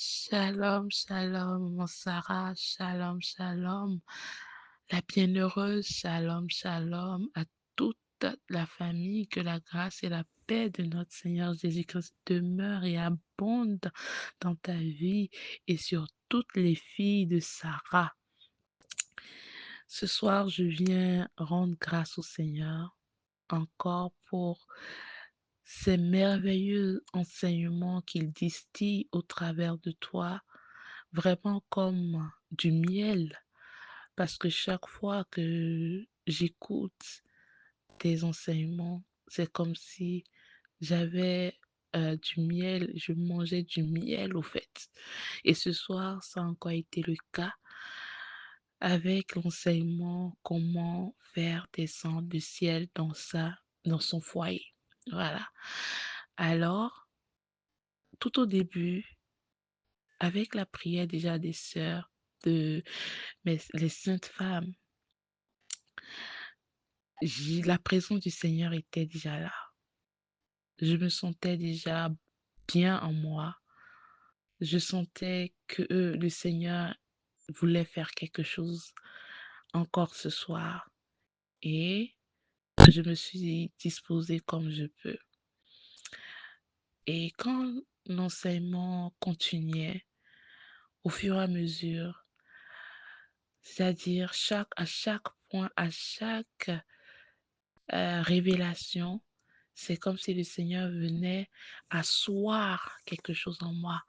Shalom, shalom, mon Sarah, shalom, shalom, la bienheureuse, shalom, shalom à toute la famille, que la grâce et la paix de notre Seigneur Jésus-Christ demeure et abonde dans ta vie et sur toutes les filles de Sarah. Ce soir, je viens rendre grâce au Seigneur encore pour ces merveilleux enseignements qu'il distille au travers de toi, vraiment comme du miel, parce que chaque fois que j'écoute tes enseignements, c'est comme si j'avais du miel, je mangeais du miel au fait. Et ce soir, ça a encore été le cas avec l'enseignement comment faire descendre le ciel dans son foyer. Voilà. Alors, tout au début, avec la prière déjà des sœurs, de les saintes femmes, la présence du Seigneur était déjà là. Je me sentais déjà bien en moi. Je sentais que le Seigneur voulait faire quelque chose encore ce soir. Et je me suis disposée comme je peux. Et quand l'enseignement continuait, au fur et à mesure, c'est-à-dire à chaque point, à chaque révélation, c'est comme si le Seigneur venait asseoir quelque chose en moi.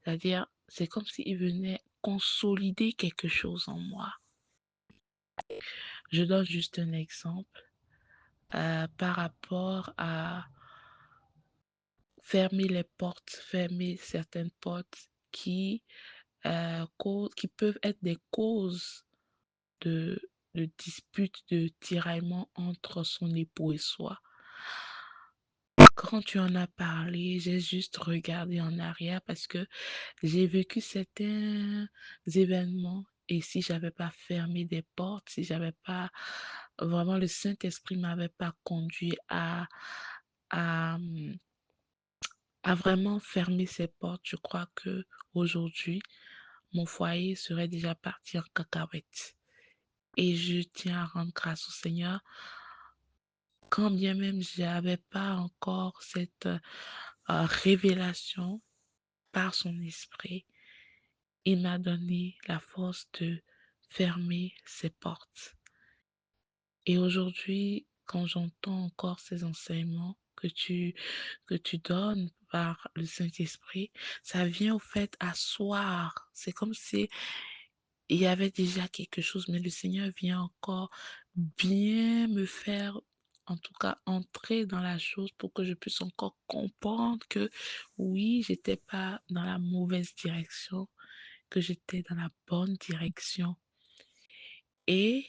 C'est-à-dire, c'est comme s'il venait consolider quelque chose en moi. Je donne juste un exemple par rapport à fermer les portes, fermer certaines portes qui peuvent être des causes de, de disputes, de tiraillements entre son époux et soi. Quand tu en as parlé, j'ai juste regardé en arrière parce que j'ai vécu certains événements et si j'avais pas fermé des portes, si j'avais pas vraiment le Saint-Esprit m'avait pas conduit à, à vraiment fermer ces portes, je crois que aujourd'hui mon foyer serait déjà parti en cacahuète. Et je tiens à rendre grâce au Seigneur, quand bien même je n'avais pas encore cette révélation par son esprit, il m'a donné la force de fermer ses portes. Et aujourd'hui, quand j'entends encore ces enseignements que tu donnes par le Saint-Esprit, ça vient au fait asseoir. C'est comme si il y avait déjà quelque chose, mais le Seigneur vient encore bien me faire, en tout cas, entrer dans la chose pour que je puisse encore comprendre que oui, j'étais pas dans la mauvaise direction, que j'étais dans la bonne direction. Et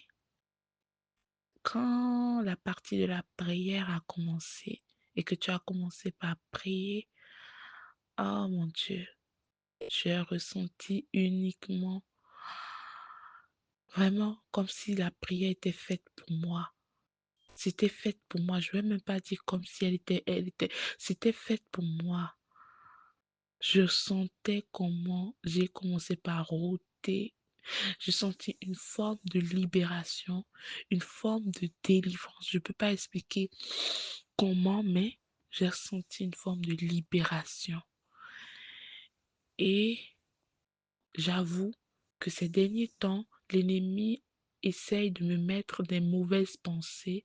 quand la partie de la prière a commencé et que tu as commencé par prier, oh mon Dieu, j'ai ressenti uniquement, vraiment comme si la prière était faite pour moi. C'était fait pour moi. Je ne vais même pas dire comme si c'était fait pour moi. Je sentais comment j'ai commencé par rôter. Je sentis une forme de libération, une forme de délivrance. Je ne peux pas expliquer comment, mais j'ai senti une forme de libération. Et j'avoue que ces derniers temps, l'ennemi essaye de me mettre des mauvaises pensées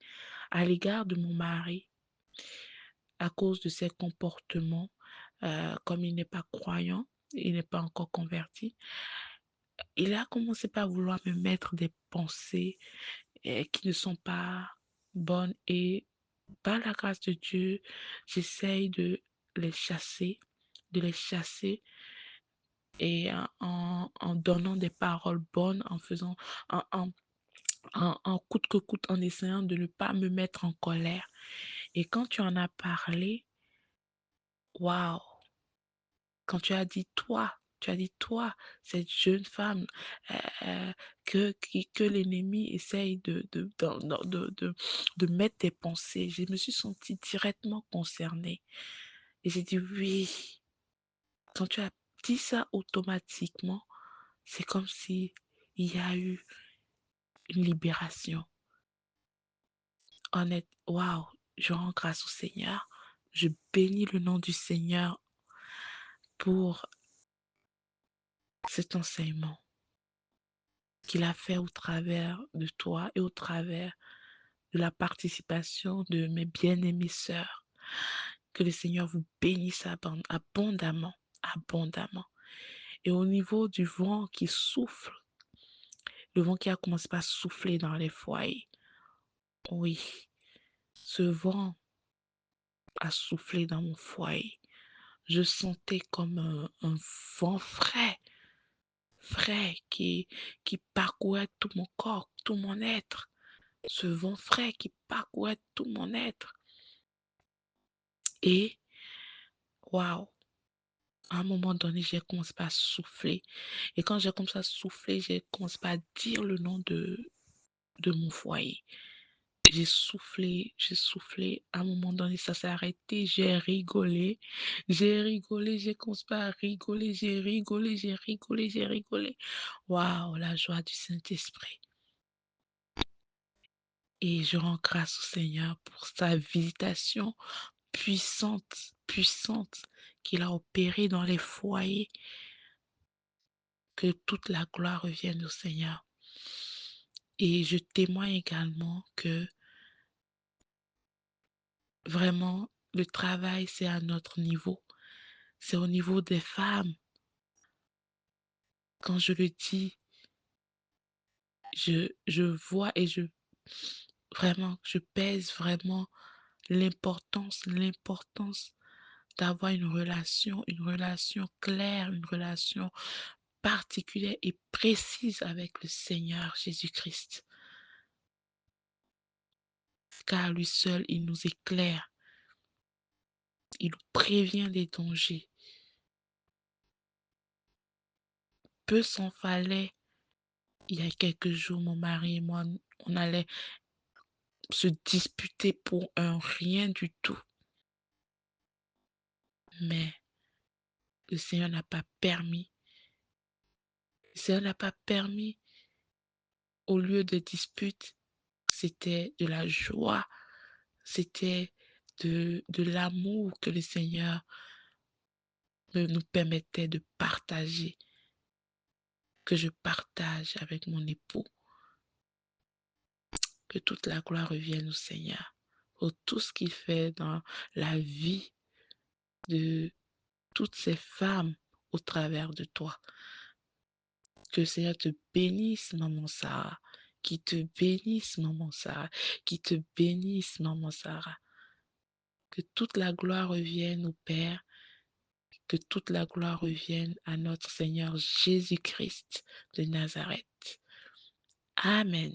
à l'égard de mon mari à cause de ses comportements. Comme il n'est pas croyant, il n'est pas encore converti, il a commencé par vouloir me mettre des pensées qui ne sont pas bonnes et par la grâce de Dieu, j'essaye de les chasser et en donnant des paroles bonnes, en faisant, en, en, en coûte que coûte, en essayant de ne pas me mettre en colère. Et quand tu en as parlé, waouh, quand tu as dit toi, cette jeune femme que l'ennemi essaye de mettre tes pensées, je me suis sentie directement concernée. Et j'ai dit oui, quand tu as dis ça automatiquement, c'est comme si il y a eu une libération. Honnête, waouh, je rends grâce au Seigneur. Je bénis le nom du Seigneur pour cet enseignement qu'il a fait au travers de toi et au travers de la participation de mes bien-aimées sœurs. Que le Seigneur vous bénisse abondamment, abondamment. Et au niveau du vent qui souffle, le vent qui a commencé par souffler dans les foyers, oui, ce vent a soufflé dans mon foyer. Je sentais comme un vent frais, frais qui parcourait tout mon corps, tout mon être. Ce vent frais qui parcourait tout mon être. Et, waouh, à un moment donné, j'ai commencé à souffler. Et quand j'ai commencé à souffler, j'ai commencé à dire le nom de mon foyer. J'ai soufflé, j'ai soufflé. À un moment donné, ça s'est arrêté. J'ai commencé à rigoler, j'ai rigolé. Waouh, la joie du Saint-Esprit. Et je rends grâce au Seigneur pour sa visitation puissante, puissante qu'il a opérée dans les foyers. Que toute la gloire revienne au Seigneur. Et je témoigne également que vraiment, le travail, c'est à notre niveau. C'est au niveau des femmes. Quand je le dis, je vois et je pèse vraiment l'importance d'avoir une relation claire, une relation particulière et précise avec le Seigneur Jésus-Christ. Car lui seul, il nous éclaire, il nous prévient des dangers. Peu s'en fallait, il y a quelques jours, mon mari et moi, on allait se disputer pour un rien du tout. Mais le Seigneur n'a pas permis. Le Seigneur n'a pas permis. Au lieu de dispute, c'était de la joie. C'était de l'amour que le Seigneur nous permettait de partager, que je partage avec mon époux. Que toute la gloire revienne au Seigneur pour tout ce qu'il fait dans la vie de toutes ces femmes au travers de toi. Que le Seigneur te bénisse, maman Sarah. Qui te bénisse, maman Sarah. Qui te bénisse, maman Sarah. Que toute la gloire revienne au Père. Que toute la gloire revienne à notre Seigneur Jésus-Christ de Nazareth. Amen.